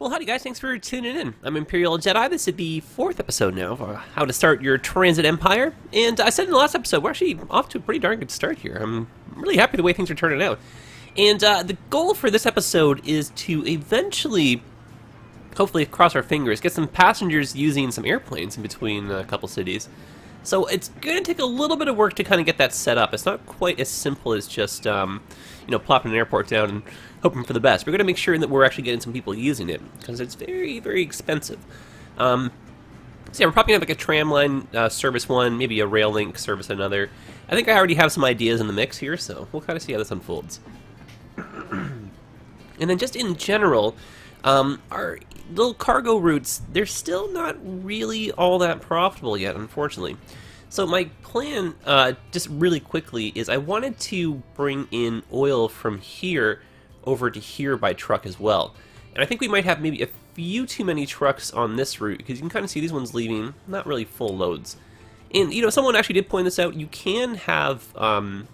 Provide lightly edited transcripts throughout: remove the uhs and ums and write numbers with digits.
Well, howdy guys, thanks for tuning in. I'm ImperialJedi. This is the 4th episode now of how to start your transit empire. And I said in the last episode, we're actually off to a pretty darn good start here. I'm really happy the way things are turning out. And the goal for this episode is to eventually, hopefully cross our fingers, get some passengers using some airplanes in between a couple cities. So it's going to take a little bit of work to kind of get that set up. It's not quite as simple as just, plopping an airport down and hoping for the best. We're going to make sure that we're actually getting some people using it, because it's very, very expensive. So yeah, we're probably going to have like a tram line service one, maybe a rail link service another. I think I already have some ideas in the mix here, so we'll kind of see how this unfolds. And then just in general, our little cargo routes, they're still not really all that profitable yet, unfortunately. So my plan, just really quickly, is I wanted to bring in oil from here over to here by truck as well. And I think we might have maybe a few too many trucks on this route, because you can kind of see these ones leaving not really full loads. And, someone actually did point this out. You can have, on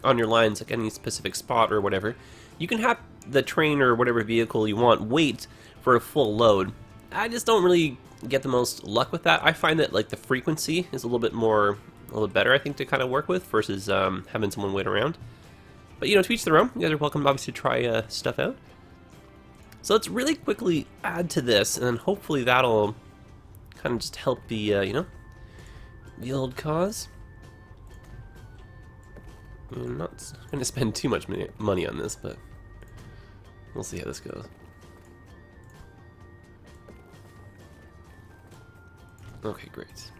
your lines, like any specific spot or whatever, you can have the train or whatever vehicle you want wait for a full load. I just don't really get the most luck with that. I find that like the frequency is a little bit better, I think, to kind of work with versus having someone wait around. But to each their own. You guys are welcome, obviously, to try stuff out. So let's really quickly add to this, and then hopefully that'll kind of just help the the old cause. I'm not going to spend too much money on this, but we'll see how this goes. Okay, great.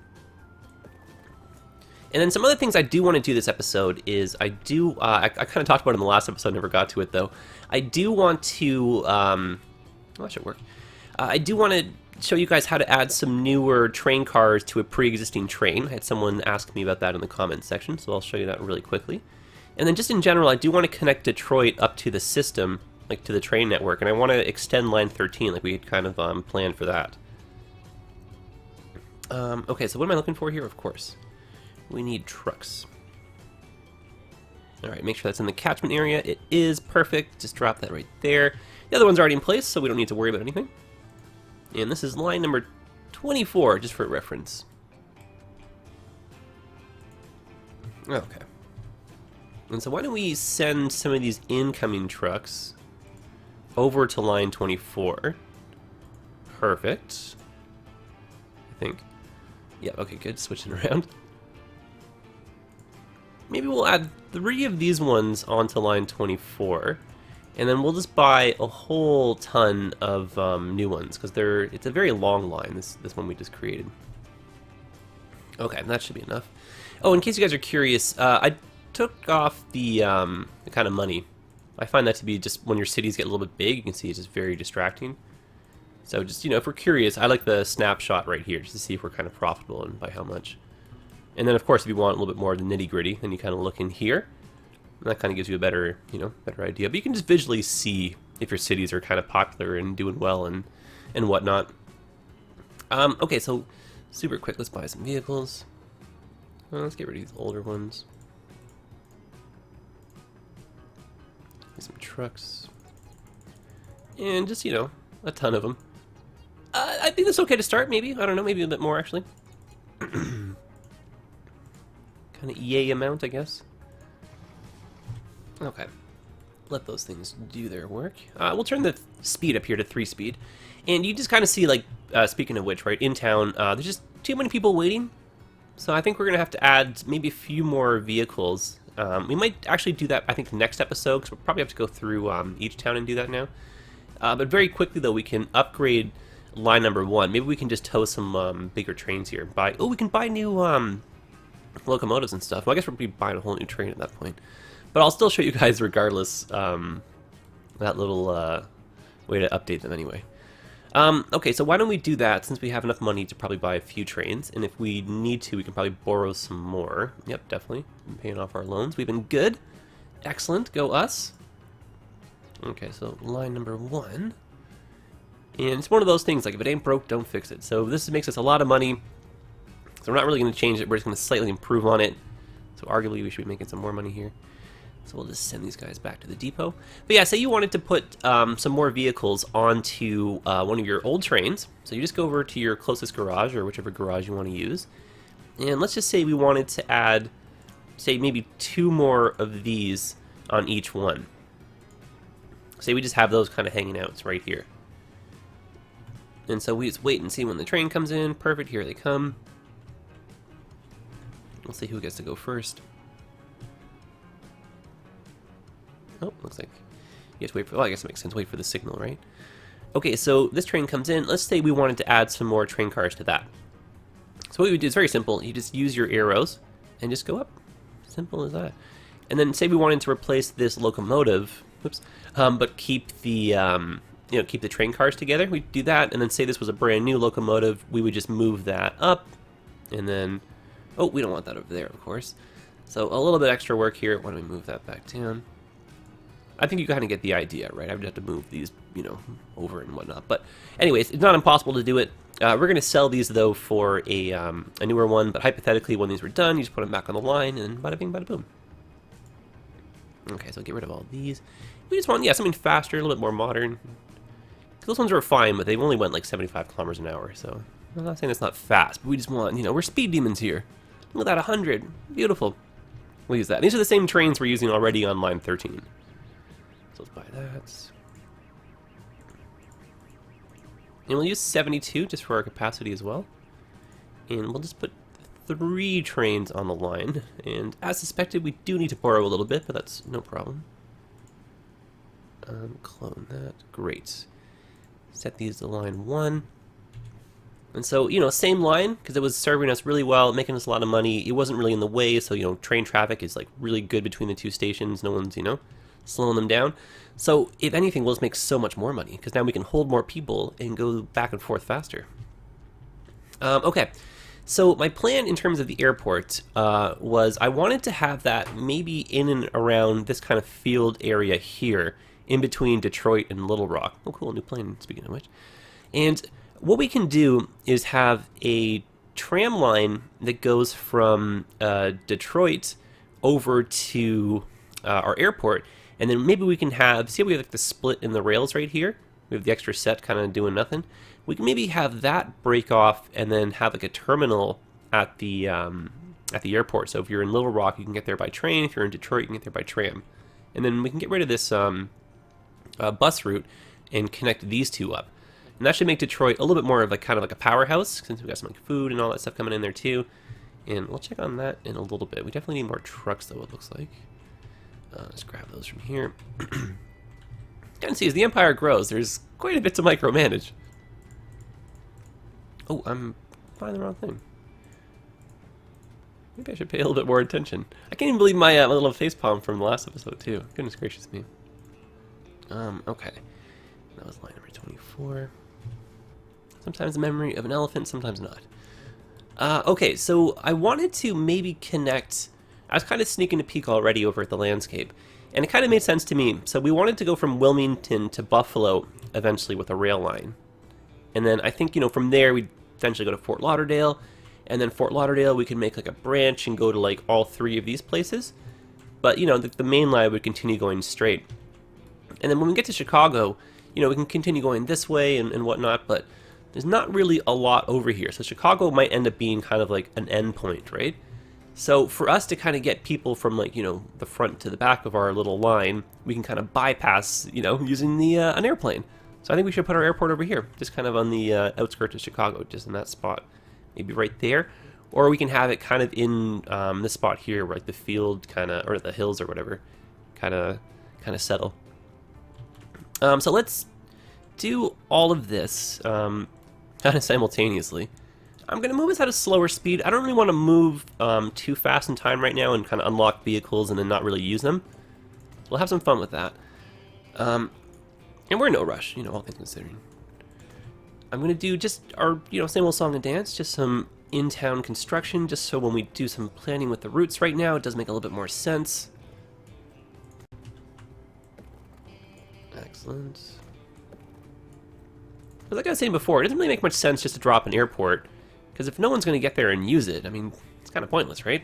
And then some other things I do want to do this episode is I kind of talked about it in the last episode, never got to it though. I do want to, that should work. I do want to show you guys how to add some newer train cars to a pre-existing train. I had someone ask me about that in the comments section, so I'll show you that really quickly. And then just in general, I do want to connect Detroit up to the system, like to the train network, and I want to extend line 13, like we had kind of planned for that. Okay, so what am I looking for here? Of course, we need trucks. Alright, make sure that's in the catchment area. It is perfect. Just drop that right there. The other one's already in place, so we don't need to worry about anything. And this is line number 24, just for reference. Okay. And so why don't we send some of these incoming trucks over to line 24. Perfect. I think. Yeah, okay, good. Switching around. Maybe we'll add 3 of these ones onto line 24. And then we'll just buy a whole ton of new ones, because it's a very long line, this one we just created. Okay, that should be enough. Oh, in case you guys are curious, I took off the kind of money. I find that to be just when your cities get a little bit big, you can see it's just very distracting. So just, if we're curious, I like the snapshot right here, just to see if we're kind of profitable and by how much. And then, of course, if you want a little bit more of the nitty-gritty, then you kind of look in here. And that kind of gives you a better, better idea. But you can just visually see if your cities are kind of popular and doing well and whatnot. Okay, so super quick, let's buy some vehicles. Let's get rid of these older ones. Get some trucks. And just, a ton of them. I think that's okay to start, maybe. I don't know, maybe a bit more, actually. Kind of EA amount, I guess. Okay. Let those things do their work. We'll turn the speed up here to 3 speed. And you just kind of see, like, speaking of which, right, in town, there's just too many people waiting. So I think we're going to have to add maybe a few more vehicles. We might actually do that, I think, next episode, because we'll probably have to go through each town and do that now. But very quickly, though, we can upgrade line number 1. Maybe we can just tow some bigger trains here. We can buy new locomotives and stuff. Well, I guess we'll be buying a whole new train at that point. But I'll still show you guys regardless that little way to update them anyway. Okay, so why don't we do that, since we have enough money to probably buy a few trains. And if we need to, we can probably borrow some more. Yep, definitely. Been paying off our loans. We've been good. Excellent. Go us. Okay, so line number 1. And it's one of those things, like, if it ain't broke, don't fix it. So this makes us a lot of money. So we're not really going to change it. We're just going to slightly improve on it. So arguably we should be making some more money here. So we'll just send these guys back to the depot. But yeah, say you wanted to put some more vehicles onto one of your old trains. So you just go over to your closest garage, or whichever garage you want to use. And let's just say we wanted to add, say, maybe 2 more of these on each one. Say we just have those kind of hanging out right here. And so we just wait and see when the train comes in. Perfect, here they come. We'll see who gets to go first. Oh, looks like you have to wait for, well, I guess it makes sense, wait for the signal, right? Okay, so this train comes in. Let's say we wanted to add some more train cars to that. So what we would do is very simple. You just use your arrows and just go up. Simple as that. And then say we wanted to replace this locomotive, whoops, but keep the keep the train cars together. We do that, and then say this was a brand new locomotive, we would just move that up, and then, oh, we don't want that over there, of course. So a little bit extra work here. Why don't we move that back down? I think you kind of get the idea, right? I would have to move these, over and whatnot. But anyways, it's not impossible to do it. We're going to sell these, though, for a newer one. But hypothetically, when these were done, you just put them back on the line, and bada bing, bada boom. Okay, so get rid of all these. We just want, something faster, a little bit more modern. Those ones were fine, but they only went like 75 kilometers an hour. So I'm not saying it's not fast, but we just want, we're speed demons here. Look at that, 100. Beautiful. We'll use that. These are the same trains we're using already on line 13. So let's buy that. And we'll use 72 just for our capacity as well. And we'll just put 3 trains on the line. And as suspected, we do need to borrow a little bit, but that's no problem. Clone that. Great. Set these to line 1. And so, same line, because it was serving us really well, making us a lot of money. It wasn't really in the way, so, train traffic is, like, really good between the 2 stations. No one's, slowing them down. So, if anything, we'll just make so much more money, because now we can hold more people and go back and forth faster. Okay, so my plan in terms of the airport was I wanted to have that maybe in and around this kind of field area here, in between Detroit and Little Rock. Oh, cool, new plane, speaking of which. And what we can do is have a tram line that goes from Detroit over to our airport, and then maybe we can have, see how we have like the split in the rails right here? We have the extra set kind of doing nothing. We can maybe have that break off and then have like a terminal at the airport. So if you're in Little Rock, you can get there by train. If you're in Detroit, you can get there by tram. And then we can get rid of this bus route and connect these two up. And that should make Detroit a little bit more of like kind of like a powerhouse, since we got some like food and all that stuff coming in there too. And we'll check on that in a little bit. We definitely need more trucks though, it looks like. Let's grab those from here. You can see as the Empire grows, there's quite a bit to micromanage. Oh, I'm buying the wrong thing. Maybe I should pay a little bit more attention. I can't even believe my little facepalm from the last episode too. Goodness gracious me. Okay. That was line number 24. Sometimes the memory of an elephant, sometimes not. Okay, so I wanted to maybe connect. I was kind of sneaking a peek already over at the landscape, and it kind of made sense to me. So we wanted to go from Wilmington to Buffalo eventually with a rail line. And then I think, from there we'd eventually go to Fort Lauderdale, and then Fort Lauderdale we could make like a branch and go to like all 3 of these places. But, the main line would continue going straight. And then when we get to Chicago, we can continue going this way and whatnot, but there's not really a lot over here. So Chicago might end up being kind of like an end point, right? So for us to kind of get people from like, the front to the back of our little line, we can kind of bypass, using an airplane. So I think we should put our airport over here, just kind of on the outskirts of Chicago, just in that spot. Maybe right there. Or we can have it kind of in this spot here, where like the field kind of, or the hills or whatever, kind of settle. So let's do all of this kind of simultaneously. I'm going to move us at a slower speed. I don't really want to move too fast in time right now and kind of unlock vehicles and then not really use them. We'll have some fun with that. And we're in no rush, all things considering. I'm going to do just our, same old song and dance, just some in-town construction, just so when we do some planning with the routes right now, it does make a little bit more sense. Excellent. But like I was saying before, it doesn't really make much sense just to drop an airport, because if no one's going to get there and use it, I mean, it's kind of pointless, right?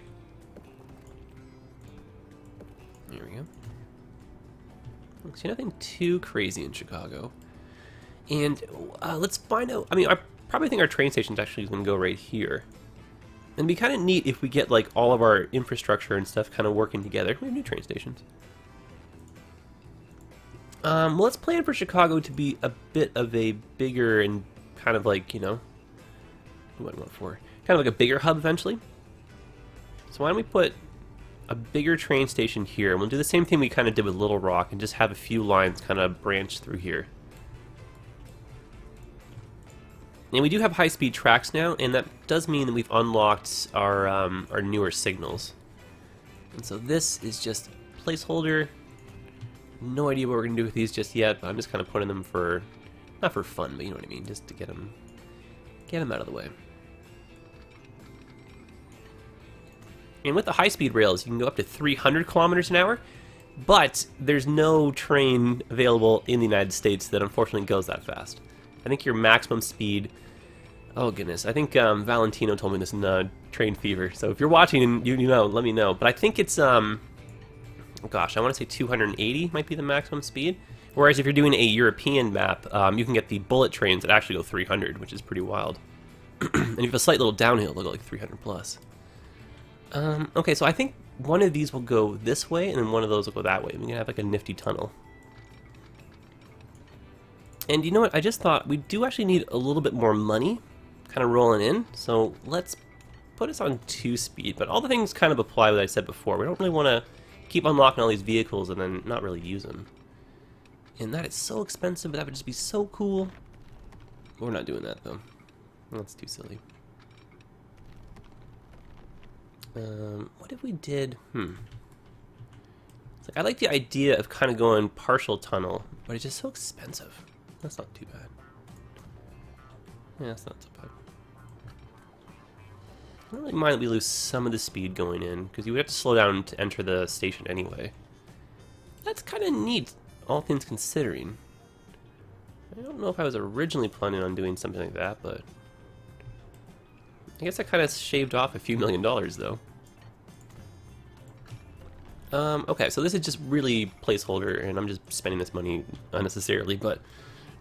There we go. See, nothing too crazy in Chicago. And let's find out. I mean, I probably think our train station's actually going to go right here. And it'd be kind of neat if we get like all of our infrastructure and stuff kind of working together. We have new train stations. Well, let's plan for Chicago to be a bit of a bigger and kind of like, you know, what do I want for? Kind of like a bigger hub eventually. So why don't we put a bigger train station here? And we'll do the same thing we kind of did with Little Rock and just have a few lines kind of branch through here. And we do have high-speed tracks now, and that does mean that we've unlocked our newer signals. And so this is just placeholder. No idea what we're going to do with these just yet, but I'm just kind of putting them for, not for fun, but you know what I mean, just to get them out of the way. And with the high-speed rails, you can go up to 300 kilometers an hour, but there's no train available in the United States that unfortunately goes that fast. I think your maximum speed... Oh, goodness. I think Valentino told me this in Train Fever. So if you're watching and you know, let me know. But I think it's, gosh, I want to say 280 might be the maximum speed. Whereas if you're doing a European map, you can get the bullet trains that actually go 300, which is pretty wild. And if you have a slight little downhill, they'll go like 300 plus. Okay, so I think one of these will go this way, and then one of those will go that way. We can have like a nifty tunnel. And you know what? I just thought we do actually need a little bit more money kind of rolling in. So let's put us on 2-speed. But all the things kind of apply what I said before. We don't really want to keep unlocking all these vehicles and then not really use them. And that is so expensive, but that would just be so cool. We're not doing that, though. That's too silly. What if we did... It's like, I like the idea of kind of going partial tunnel, but it's just so expensive. That's not too bad. Yeah, that's not so bad. I don't really mind that we lose some of the speed going in, because you would have to slow down to enter the station anyway. That's kind of neat, all things considering. I don't know if I was originally planning on doing something like that, but... I guess I kind of shaved off a few $1 million, though. Okay, so this is just really placeholder, and I'm just spending this money unnecessarily, but...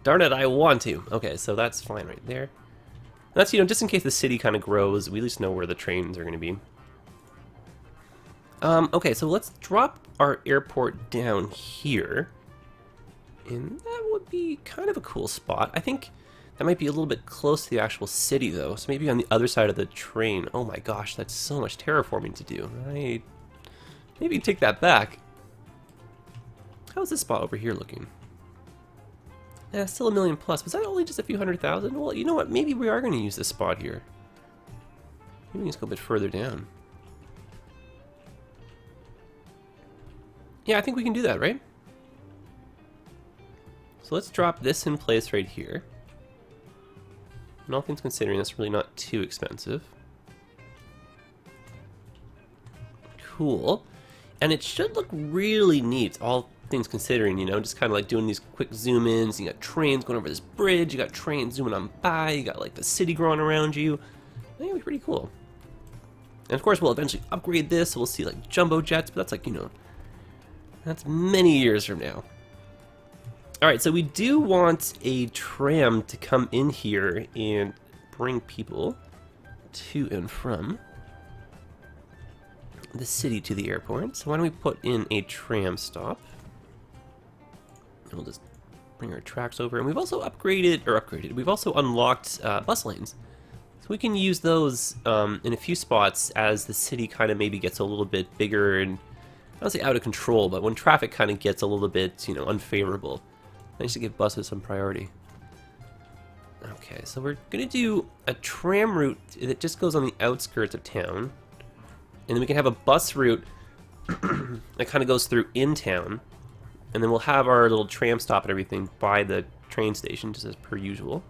Darn it, I want to. Okay, so that's fine right there. And that's, you know, just in case the city kind of grows, we at least know where the trains are going to be. Okay, so let's drop our airport down here. And that would be kind of a cool spot. I think that might be a little bit close to the actual city, though. So maybe on the other side of the train. Oh my gosh, that's so much terraforming to do. Maybe take that back. How's this spot over here looking? Yeah, still $1 million plus. Was that only just a few 100,000? Well, you know what? Maybe we are going to use this spot here. Maybe we can just go a bit further down. Yeah, I think we can do that, right? So let's drop this in place right here. And all things considering, that's really not too expensive. Cool. And it should look really neat, all things considering, you know, just kind of like doing these quick zoom-ins. You got trains going over this bridge, you got trains zooming on by, you got like the city growing around you. I think it'll be pretty cool. And of course, we'll eventually upgrade this, so we'll see like jumbo jets, but that's like, you know, that's many years from now. Alright, so we do want a tram to come in here and bring people to and from the city to the airport. So why don't we put in a tram stop? And we'll just bring our tracks over. And we've also we've also unlocked bus lanes. So we can use those in a few spots as the city kind of maybe gets a little bit bigger and, I don't say out of control, but when traffic kind of gets a little bit, you know, unfavorable. Nice to give buses some priority. Okay, so we're going to do a tram route that just goes on the outskirts of town. And then we can have a bus route that kind of goes through in town. And then we'll have our little tram stop and everything by the train station, just as per usual.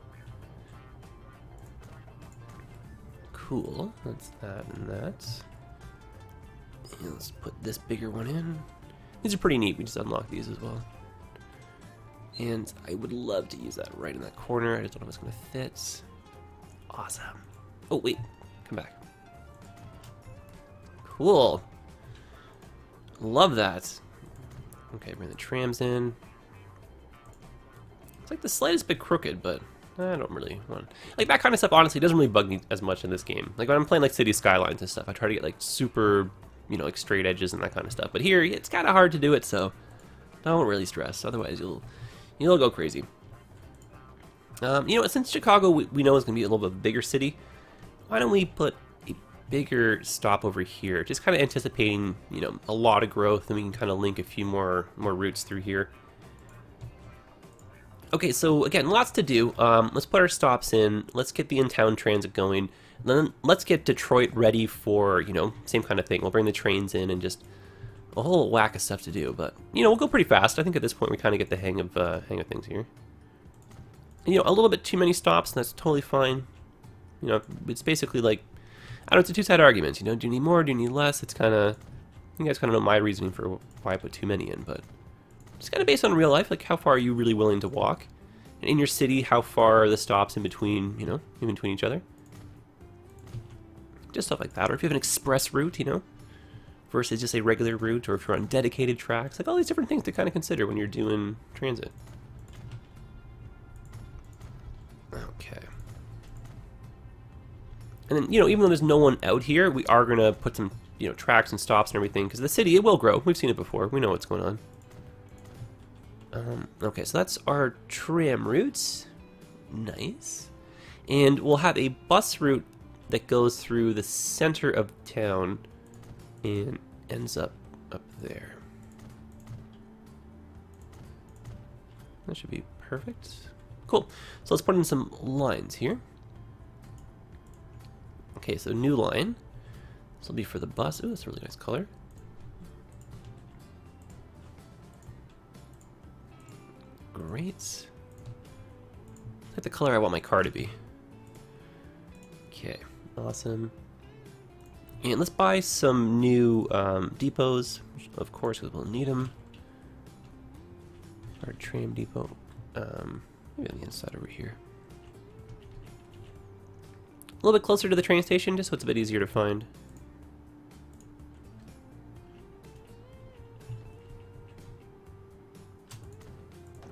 Cool. That's that and that. And let's put this bigger one in. These are pretty neat. We just unlocked these as well. And I would love to use that right in that corner. I just don't know if it's going to fit. Awesome. Oh, wait. Come back. Cool. Love that. Okay, bring the trams in. It's like the slightest bit crooked, but I don't really want... Like, that kind of stuff, honestly, doesn't really bug me as much in this game. Like, when I'm playing, like, City Skylines and stuff, I try to get, like, super, you know, like, straight edges and that kind of stuff. But here, it's kind of hard to do it, so don't really stress. Otherwise, you'll go crazy. You know what, since Chicago, we know is going to be a little bit bigger city, why don't we put a bigger stop over here? Just kind of anticipating, you know, a lot of growth, and we can kind of link a few more routes through here. Okay, so again, lots to do. Let's put our stops in. Let's get the in-town transit going. Then let's get Detroit ready for, you know, same kind of thing. We'll bring the trains in and just a whole whack of stuff to do. But, you know, we'll go pretty fast. I think at this point we kind of get the hang of things here. And, you know, a little bit too many stops, and that's totally fine. You know, it's basically like, I don't know, it's a two-sided argument. You know, do you need more? Do you need less? It's kind of, you guys kind of know my reasoning for why I put too many in, but it's kind of based on real life, like how far are you really willing to walk? And in your city, how far are the stops in between, you know, in between each other? Just stuff like that. Or if you have an express route, you know, versus just a regular route, or if you're on dedicated tracks, like all these different things to kind of consider when you're doing transit. Okay. And then, you know, even though there's no one out here, we are going to put some, you know, tracks and stops and everything, because the city, it will grow. We've seen it before. We know what's going on. Okay, so that's our tram routes. Nice. And we'll have a bus route that goes through the center of town and ends up there. That should be perfect. Cool. So let's put in some lines here. Okay, so new line. This will be for the bus. Ooh, that's a really nice color. Great. Like the color I want my car to be. Okay, awesome. And let's buy some new depots, of course, because we'll need them. Our tram depot. Maybe on the inside over here. A little bit closer to the train station, just so it's a bit easier to find.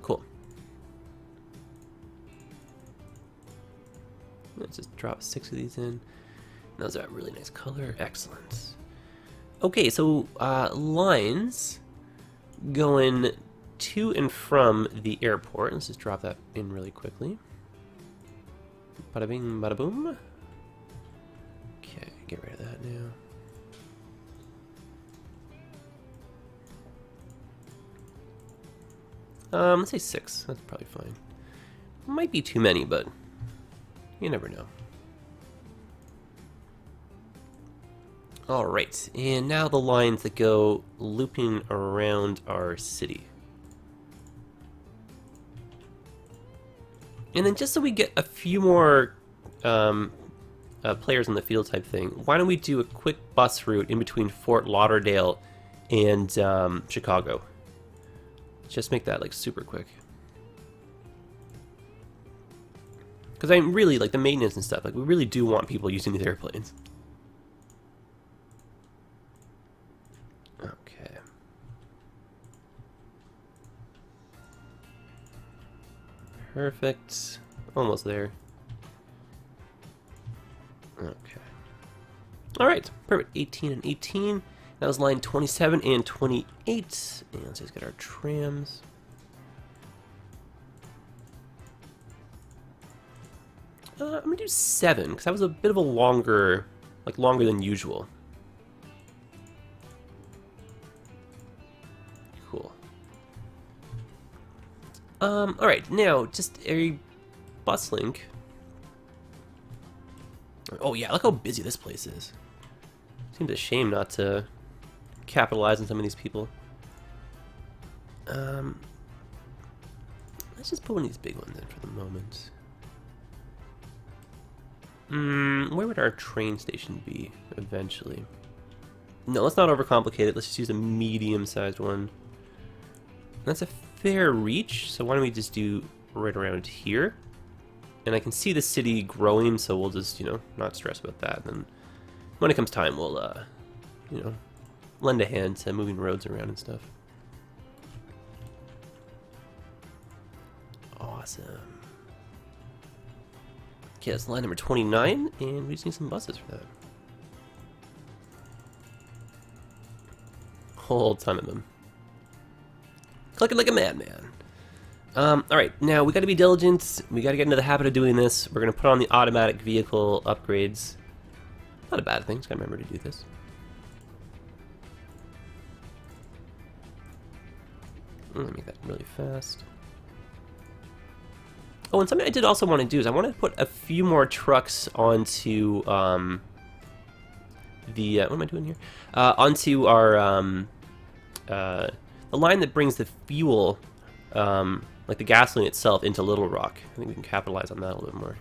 Cool. Let's just drop 6 of these in. Those are a really nice color. Excellent. Okay, so lines going to and from the airport. Let's just drop that in really quickly. Bada bing, bada boom. Okay, get rid of that now. Let's say 6. That's probably fine. Might be too many, but you never know. Alright, and now the lines that go looping around our city. And then just so we get a few more players in the field type thing, why don't we do a quick bus route in between Fort Lauderdale and Chicago? Just make that like super quick. Because I really like the maintenance and stuff. Like we really do want people using these airplanes. Okay. Perfect. Almost there. Okay. Alright, perfect. 18 and 18. That was line 27 and 28. And let's just get our trams. I'm gonna do 7, because that was a bit of a longer, like longer than usual. Cool. Alright, now, just a bus link. Oh yeah, look how busy this place is. Seems a shame not to capitalize on some of these people. Let's just put one of these big ones in for the moment. Where would our train station be eventually? No, let's not overcomplicate it. Let's just use a medium-sized one. That's a fair reach, so why don't we just do right around here? And I can see the city growing, so we'll just, you know, not stress about that. And then when it comes time, we'll, you know, lend a hand to moving roads around and stuff. Awesome. Okay, that's line number 29, and we just need some buses for that. Whole ton of them. Clicking like a madman. Alright, now we gotta be diligent. We gotta get into the habit of doing this. We're gonna put on the automatic vehicle upgrades. Not a bad thing, just gotta remember to do this. Let me make that really fast. Oh, and something I did also want to do is I want to put a few more trucks onto what am I doing here? Onto our the line that brings the fuel, like the gasoline itself, into Little Rock. I think we can capitalize on that a little bit more.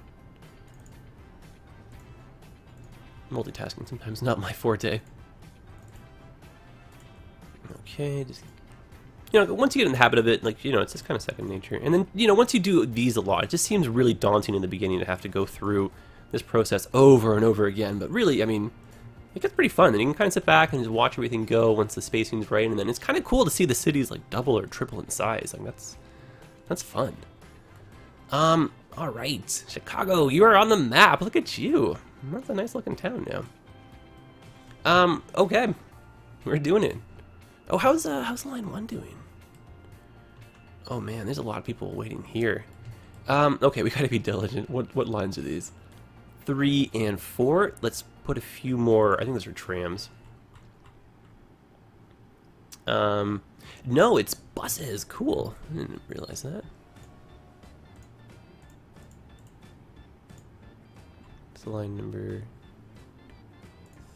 Multitasking sometimes not my forte. Okay, just, you know, once you get in the habit of it, like, you know, it's just kind of second nature. And then, you know, once you do these a lot, it just seems really daunting in the beginning to have to go through this process over and over again. But really, I mean, it gets pretty fun. And you can kind of sit back and just watch everything go once the spacing's right. And then it's kind of cool to see the cities like double or triple in size. Like, that's fun. All right, Chicago, you are on the map. Look at you. That's a nice looking town now. Okay, we're doing it. Oh, how's line 1 doing? Oh man, there's a lot of people waiting here. Okay, we gotta be diligent. What lines are these? 3 and 4. Let's put a few more. I think those are trams. No, it's buses. Cool. I didn't realize that. It's line number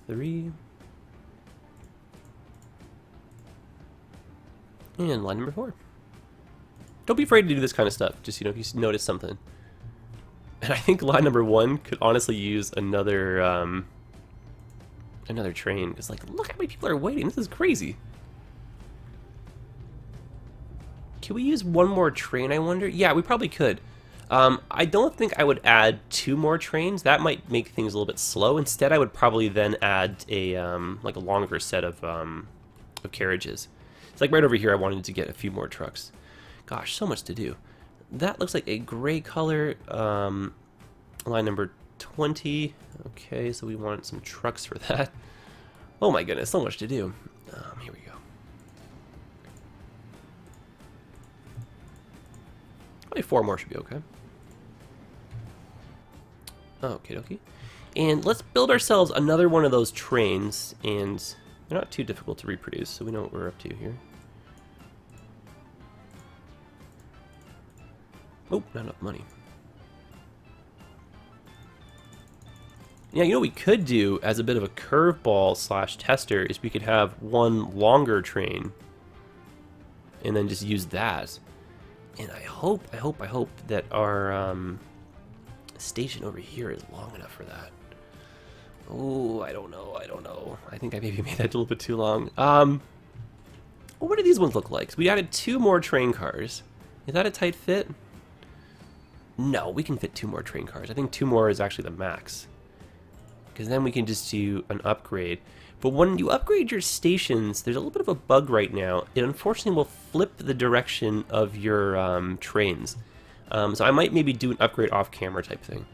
3. And line number 4. Don't be afraid to do this kind of stuff. Just, you know, if you notice something. And I think line number 1 could honestly use another another train. Because, like, look how many people are waiting. This is crazy. Can we use one more train, I wonder? Yeah, we probably could. I don't think I would add 2 more trains. That might make things a little bit slow. Instead, I would probably then add a like a longer set of carriages. It's like right over here, I wanted to get a few more trucks. Gosh, so much to do. That looks like a gray color. Line number 20. Okay, so we want some trucks for that. Oh my goodness, so much to do. Here we go. Probably 4 more should be okay. Okay, dokie. And let's build ourselves another one of those trains, and they're not too difficult to reproduce, so we know what we're up to here. Oh, not enough money. Yeah, you know what we could do as a bit of a curveball slash tester is we could have one longer train and then just use that. And I hope that our station over here is long enough for that. Oh, I don't know. I think I maybe made that a little bit too long. What do these ones look like? So we added 2 more train cars. Is that a tight fit? No, we can fit 2 more train cars. I think 2 more is actually the max. Because then we can just do an upgrade. But when you upgrade your stations, there's a little bit of a bug right now. It unfortunately will flip the direction of your trains. So I might maybe do an upgrade off camera type thing.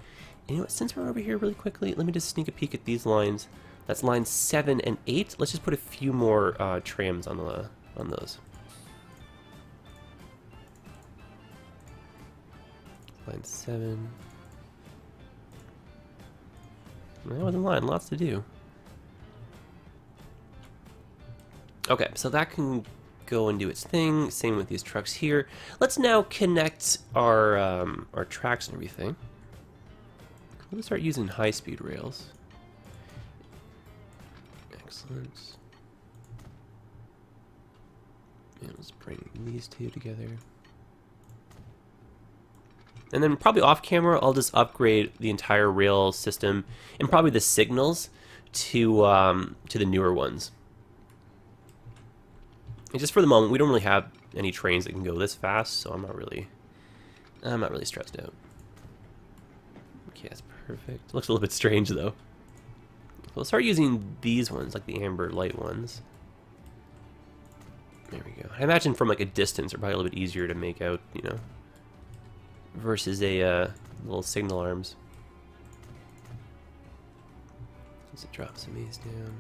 And you know what, since we're over here really quickly, let me just sneak a peek at these lines. That's lines 7 and 8. Let's just put a few more trams on those. Line 7. That wasn't line, lots to do. Okay, so that can go and do its thing. Same with these trucks here. Let's now connect our tracks and everything. Let's start using high-speed rails. Excellent. And let's bring these 2 together. And then probably off camera, I'll just upgrade the entire rail system and probably the signals to the newer ones. And just for the moment, we don't really have any trains that can go this fast, so I'm not really stressed out. Okay, that's perfect. Looks a little bit strange though. We'll start using these ones, like the amber light ones. There we go. I imagine from like a distance, they're probably a little bit easier to make out, you know. versus a little signal arms. Let's drop some of these down.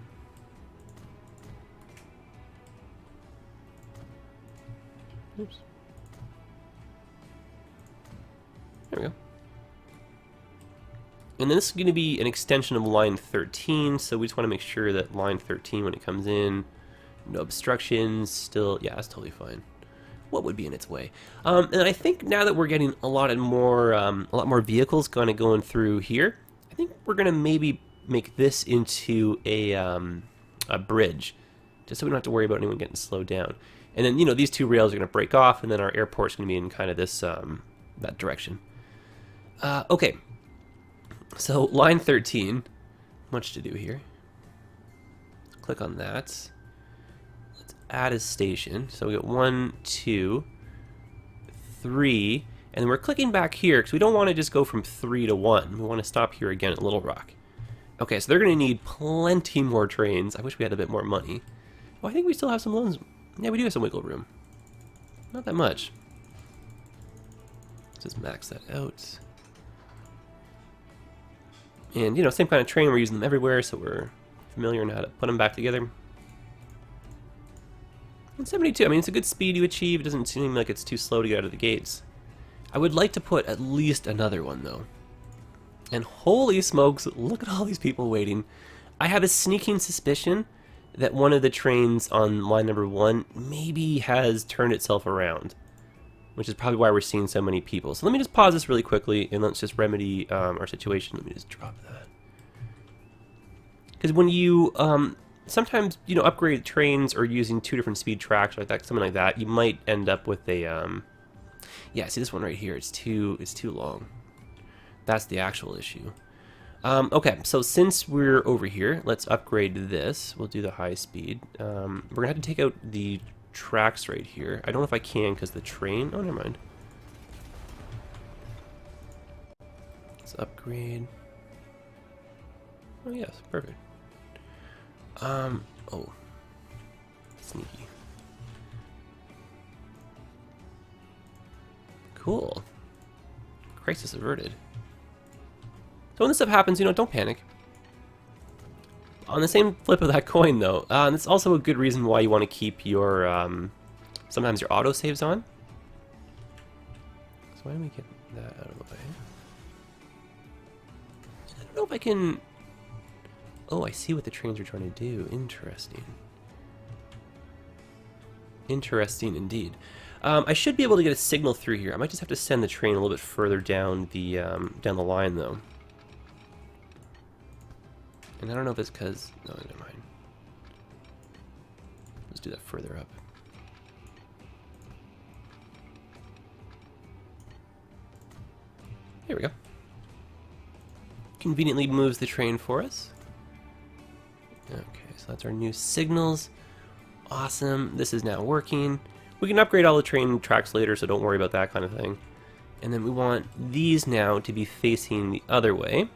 Oops. There we go. And then this is going to be an extension of line 13, so we just want to make sure that line 13, when it comes in, no obstructions, still, yeah, that's totally fine. What would be in its way? And I think now that we're getting a lot more vehicles kind of going through here, I think we're going to maybe make this into a bridge, just so we don't have to worry about anyone getting slowed down. And then, you know, these two rails are going to break off, and then our airport's going to be in kind of this that direction. Okay. So, line 13, much to do here. Click on that. Let's add a station. So we got 1, 2, 3, and then we're clicking back here because we don't want to just go from 3 to 1. We want to stop here again at Little Rock. Okay, so they're going to need plenty more trains. I wish we had a bit more money. Oh, I think we still have some loans. Yeah, we do have some wiggle room. Not that much. Let's just max that out. And, you know, same kind of train, we're using them everywhere, so we're familiar in how to put them back together. And 72, I mean, it's a good speed to achieve. It doesn't seem like it's too slow to get out of the gates. I would like to put at least another one, though. And holy smokes, look at all these people waiting. I have a sneaking suspicion that one of the trains on line number 1 maybe has turned itself around, which is probably why we're seeing so many people. So let me just pause this really quickly, and let's just remedy our situation. Let me just drop that. Because when you sometimes, you know, upgrade trains or using 2 different speed tracks like that, something like that, you might end up with a yeah. See this one right here? It's too long. That's the actual issue. Okay, so since we're over here, let's upgrade this. We'll do the high speed. We're gonna have to take out the tracks right here. I don't know if I can because the train. Oh, never mind. Let's upgrade. Oh yes, perfect. Oh, sneaky. Cool. Crisis averted. So when this stuff happens, you know, don't panic. On the same flip of that coin, though, it's also a good reason why you want to keep your, sometimes your autosaves on. So why don't we get that out of the way? I don't know if I can... Oh, I see what the trains are trying to do. Interesting. Interesting indeed. I should be able to get a signal through here. I might just have to send the train a little bit further down the line, though. And I don't know if it's because... No, never mind. Let's do that further up. Here we go. Conveniently moves the train for us. Okay, so that's our new signals. Awesome. This is now working. We can upgrade all the train tracks later, so don't worry about that kind of thing. And then we want these now to be facing the other way.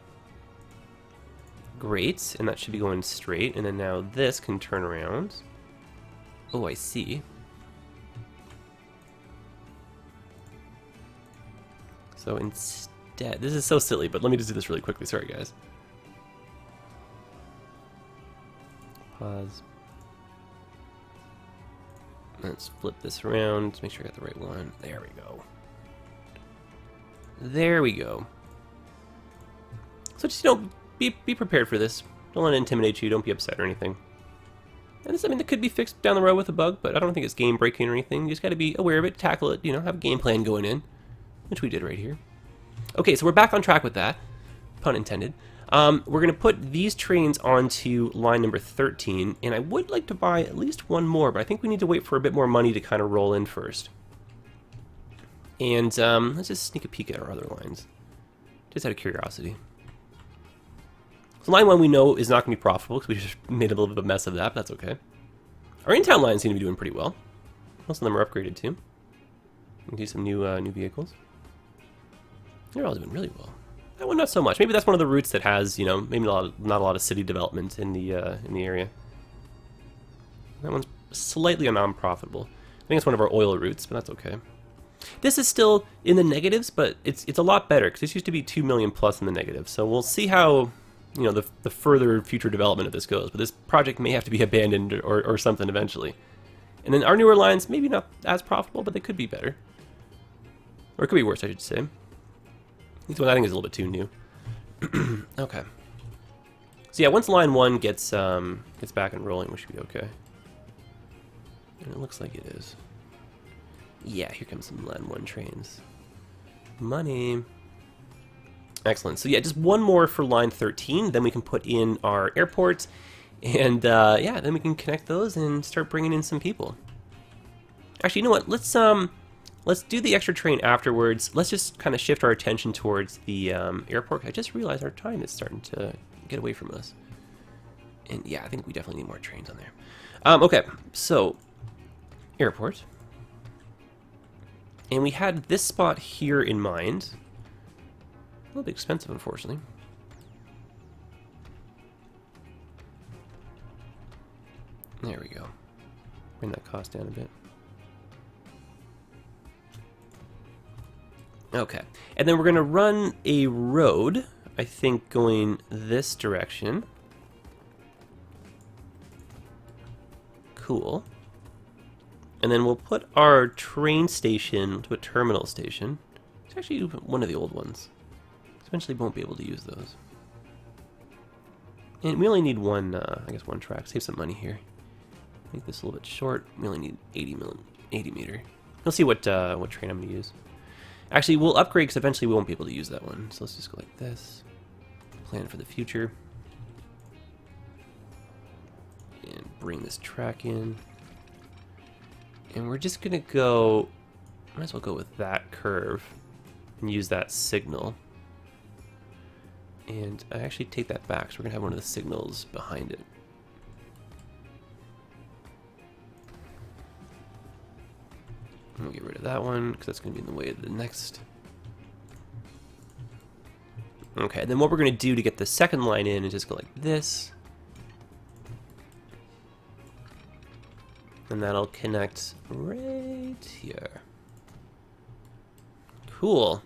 Great, and that should be going straight. And then now this can turn around. Oh, I see. So instead, this is so silly, but let me just do this really quickly. Sorry, guys. Pause. Let's flip this around to make sure I got the right one. There we go. There we go. So just, you know, be prepared for this. Don't let it intimidate you. Don't be upset or anything. And this, I mean, it could be fixed down the road with a bug, but I don't think it's game breaking or anything. You just got to be aware of it, tackle it, you know, have a game plan going in, which we did right here. Okay, so we're back on track with that. Pun intended. We're going to put these trains onto line number 13, and I would like to buy at least one more, but I think we need to wait for a bit more money to kind of roll in first. And let's just sneak a peek at our other lines, just out of curiosity. So line 1 we know is not going to be profitable because we just made a little bit of a mess of that, but that's okay. Our in-town lines seem to be doing pretty well. Most of them are upgraded too. We can do some new vehicles. They're all doing really well. That one not so much. Maybe that's one of the routes that has, you know, maybe not a lot of city development in the area. That one's slightly non-profitable. I think it's one of our oil routes, but that's okay. This is still in the negatives, but it's a lot better because this used to be 2 million plus in the negative. So we'll see how, you know, the further future development of this goes. But this project may have to be abandoned or something eventually. And then our newer lines, maybe not as profitable, but they could be better. Or it could be worse, I should say. This one I think is a little bit too new. Okay. So yeah, once line 1 gets back and rolling, we should be okay. And it looks like it is. Yeah, here comes some line 1 trains. Money. Excellent. So yeah, just one more for line 13, then we can put in our airport, and yeah, then we can connect those and start bringing in some people. Actually, you know what? Let's do the extra train afterwards. Let's just kind of shift our attention towards the airport. I just realized our time is starting to get away from us. And yeah, I think we definitely need more trains on there. Okay, so airport. And we had this spot here in mind. A little bit expensive, unfortunately. There we go. Bring that cost down a bit. Okay, and then we're going to run a road, I think, going this direction. Cool. And then we'll put our train station to a terminal station. It's actually one of the old ones. Eventually won't be able to use those. And we only need one, I guess one track. Save some money here. Make this a little bit short. We only need 80 meter. We'll see what train I'm going to use. Actually, we'll upgrade because eventually we won't be able to use that one. So let's just go like this. Plan for the future. And bring this track in. And we're just going to go... Might as well go with that curve and use that signal. And I actually take that back, so we're going to have one of the signals behind it. And we'll get rid of that one, because that's going to be in the way of the next. Okay, then what we're going to do to get the second line in is just go like this. And that'll connect right here. Cool.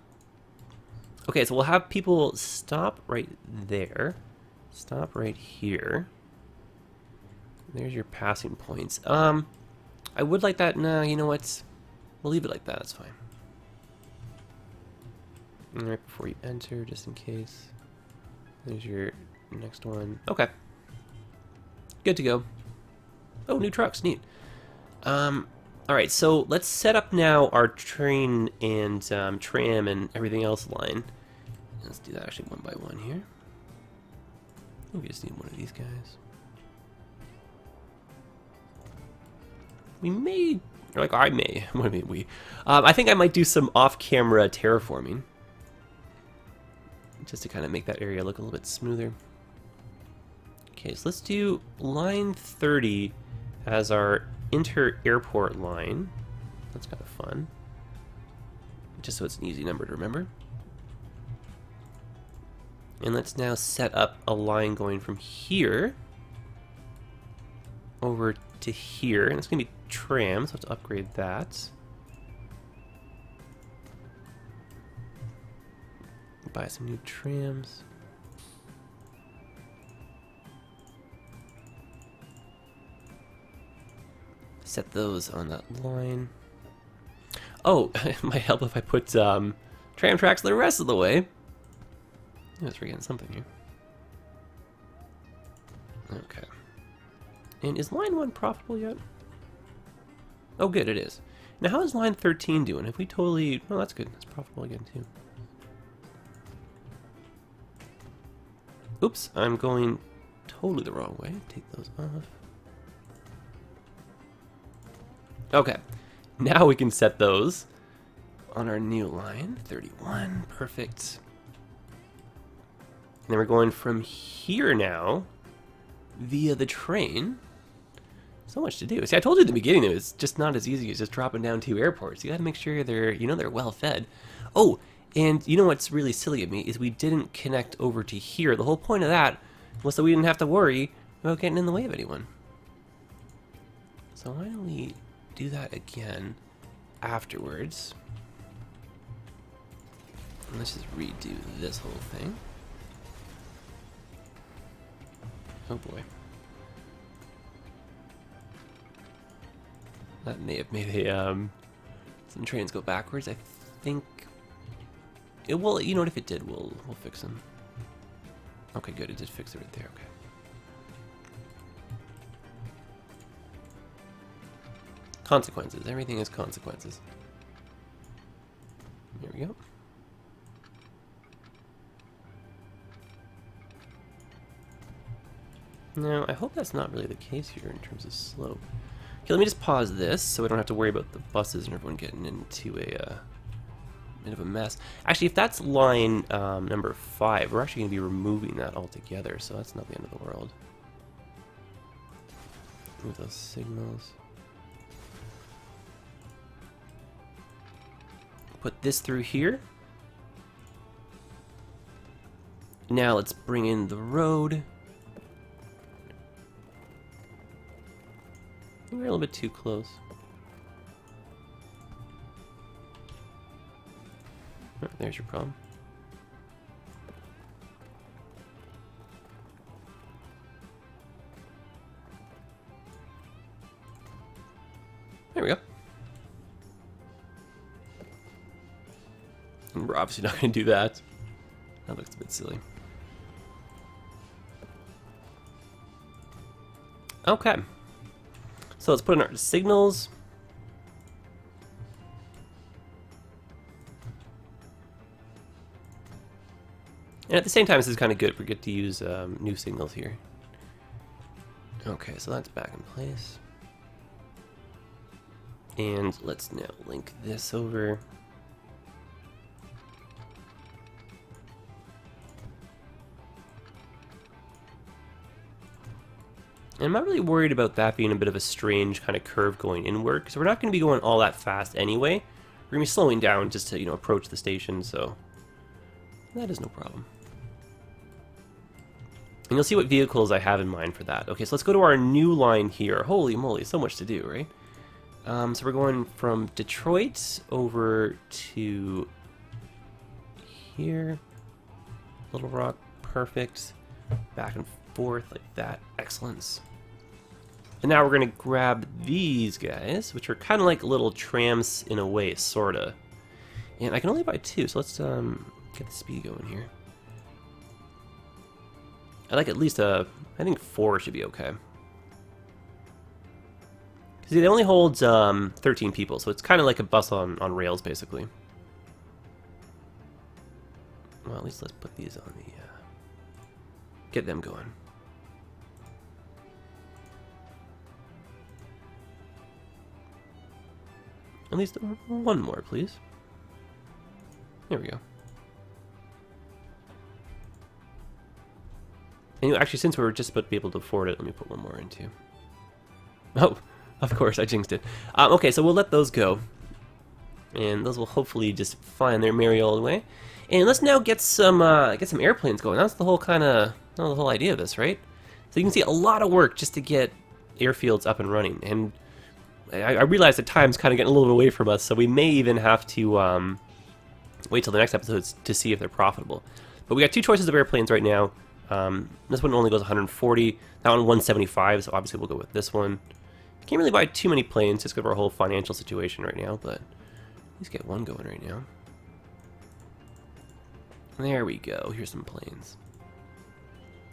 Okay, so we'll have people stop right there. Stop right here. There's your passing points. I would like that. No, you know what? We'll leave it like that. That's fine. And right before you enter, just in case. There's your next one. Okay. Good to go. Oh, new trucks. Neat. Alright, so let's set up now our train and tram and everything else line. Let's do that actually one by one here. We just need one of these guys. We may, or like I may, what do I mean we? I think I might do some off-camera terraforming. Just to kind of make that area look a little bit smoother. Okay, so let's do line 30 as our inter-airport line. That's kind of fun. Just so it's an easy number to remember. And let's now set up a line going from here over to here. And it's going to be tram, so I have to upgrade that. Buy some new trams. Set those on that line. Oh, it might help if I put tram tracks the rest of the way. I was forgetting something here. Okay. And is line 1 profitable yet? Oh, good, it is. Now, how is line 13 doing? Have we totally... Oh, that's good. That's profitable again, too. Oops, I'm going totally the wrong way. Take those off. Okay, now we can set those on our new line, 31, perfect. And then we're going from here now, via the train. So much to do. See, I told you at the beginning that it's just not as easy as just dropping down 2 airports. You gotta make sure they're, you know, they're well fed. Oh, and you know what's really silly of me is we didn't connect over to here. The whole point of that was so we didn't have to worry about getting in the way of anyone. So why don't we do that again afterwards? Let's just redo this whole thing. Oh boy. That may have made a, some trains go backwards. I think it will. You know what? If it did, we'll fix them. Okay, good. It did fix it right there. Okay. Consequences. Everything has consequences. There we go. Now, I hope that's not really the case here in terms of slope. Okay, let me just pause this so we don't have to worry about the buses and everyone getting into a bit of a mess. Actually, if that's line number 5, we're actually going to be removing that altogether, so that's not the end of the world. Move those signals. Put this through here. Now let's bring in the road. We're a little bit too close. Oh, there's your problem. There we go. And we're obviously not going to do that. That looks a bit silly. Okay. So let's put in our signals. And at the same time, this is kind of good. We get to use new signals here. Okay, so that's back in place. And let's now link this over. And I'm not really worried about that being a bit of a strange kind of curve going inward, because we're not going to be going all that fast anyway. We're going to be slowing down just to, approach the station, so that is no problem. And you'll see what vehicles I have in mind for that. Okay, so let's go to our new line here. Holy moly, so much to do, right? So we're going from Detroit over to here. Little Rock, perfect. Back and forth like that. Excellence. And now we're going to grab these guys, which are kind of like little trams in a way, sorta. And I can only buy 2, so let's get the speed going here. I like at least I think 4 should be okay. Because it only holds 13 people, so it's kind of like a bus on rails, basically. Well, at least let's put these on the... get them going. At least one more, please. There we go. And actually, since we're just about to be able to afford it, let me put one more in too. Oh, of course, I jinxed it. Okay, so we'll let those go. And those will hopefully just find their merry old way. And let's now get some airplanes going. That's the whole the whole idea of this, right? So you can see a lot of work just to get airfields up and running. And I realize that time's kind of getting a little bit away from us, so we may even have to wait till the next episode to see if they're profitable. But we got 2 choices of airplanes right now. This one only goes 140, that one 175, so obviously we'll go with this one. Can't really buy too many planes just because of our whole financial situation right now, but let's get one going right now. There we go, here's some planes.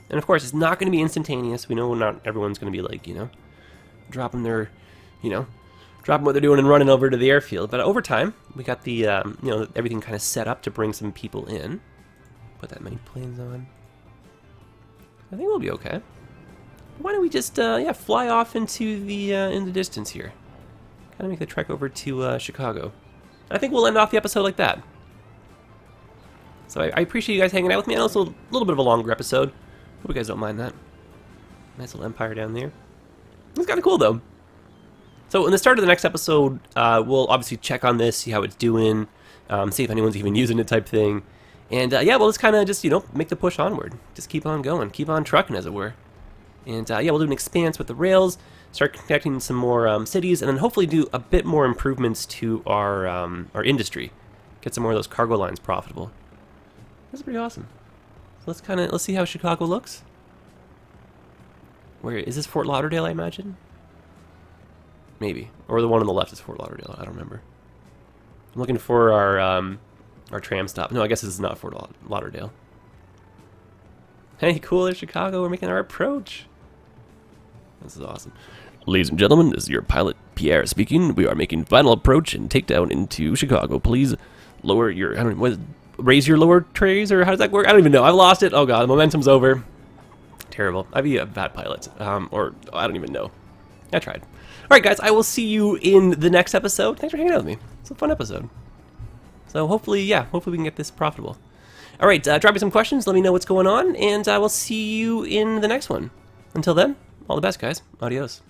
And of course, it's not going to be instantaneous. We know not everyone's going to be like, dropping their, dropping what they're doing and running over to the airfield. But over time, we got the, everything kind of set up to bring some people in. Put that many planes on. I think we'll be okay. Why don't we just, fly off into the in the distance here. Kind of make the trek over to Chicago. I think we'll end off the episode like that. So I appreciate you guys hanging out with me. I know it's a little bit of a longer episode. Hope you guys don't mind that. Nice little empire down there. It's kind of cool, though. So in the start of the next episode, we'll obviously check on this, see how it's doing, see if anyone's even using it type thing. And we'll just kind of just, make the push onward. Just keep on going. Keep on trucking, as it were. And we'll do an expanse with the rails, start connecting some more cities, and then hopefully do a bit more improvements to our industry. Get some more of those cargo lines profitable. That's pretty awesome. So let's see how Chicago looks. Where is this? Fort Lauderdale, I imagine. Maybe, or the one on the left is Fort Lauderdale. I don't remember. I'm looking for our tram stop. No, I guess this is not Fort Lauderdale. Hey, cool, there's Chicago. We're making our approach. This is awesome. Ladies and gentlemen, this is your pilot Pierre speaking. We are making final approach and takedown into Chicago. Please lower your, I don't know, raise your lower trays, or how does that work? I don't even know. I've lost it. Oh god, the momentum's over. Terrible. I'd be a bad pilot. Or I don't even know. I tried. Alright guys, I will see you in the next episode. Thanks for hanging out with me. It's a fun episode. So hopefully, yeah, hopefully we can get this profitable. Alright, drop me some questions, let me know what's going on, and I will see you in the next one. Until then, all the best guys. Adios.